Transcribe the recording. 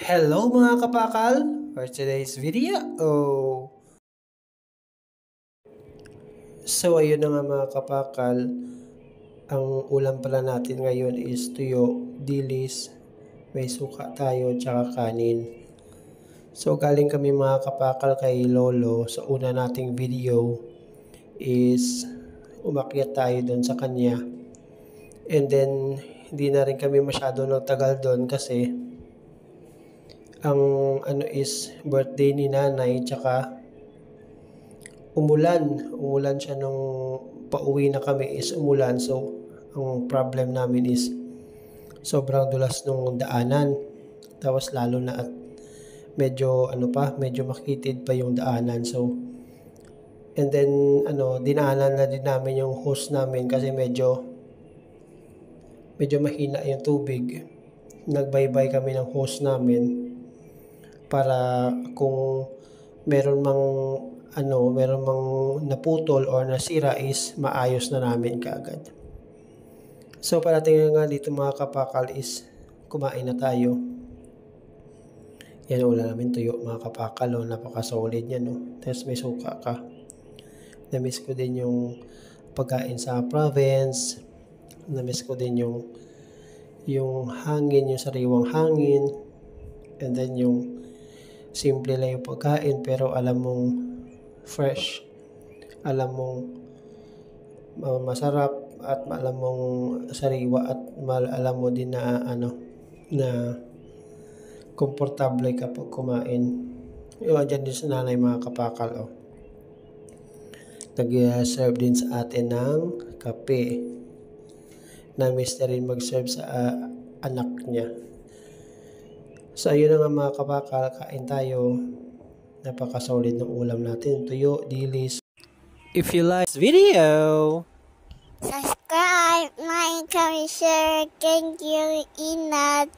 Hello mga kapakal! For today's video, ayun na nga mga kapakal, ang ulam pala natin ngayon is tuyo, dilis, may suka tayo, tsaka kanin. So galing kami mga kapakal kay Lolo sa una nating video is umakyat tayo doon sa kanya. And then, hindi na rin kami masyado nagtagal doon kasi ang birthday ni nanay, tsaka umulan siya nung pauwi na kami is umulan. So ang problem namin is sobrang dulas nung daanan, tapos lalo na at medyo makitid pa yung daanan. So and then dinaanan na din namin yung hose namin kasi medyo mahina yung tubig. Nagbaybay kami ng hose namin para kung meron mang naputol or nasira is maayos na namin kaagad. So parating na nga dito mga kapakal is kumain na tayo. Yan, wala namin tuyo mga kapakal, napaka-solid yan, Tapos may suka ka. Na-miss ko din yung pagkain sa province. Na-miss ko din yung hangin, yung sariwang hangin. And then yung simple lang yung pagkain pero alam mong fresh, alam mong masarap, at alam mong sariwa, at alam mo din na na komportable kapag kumain. Yung dyan din sa nanay mga kapakal, nag-serve din sa atin ng kape. Na-miss na rin mag-serve sa anak niya. So ayun na nga mga kapakal, kain tayo. Napaka-solid ng ulam natin, tuyo, dilis. If you like this video, subscribe, like, comment, share. Thank you, Inat.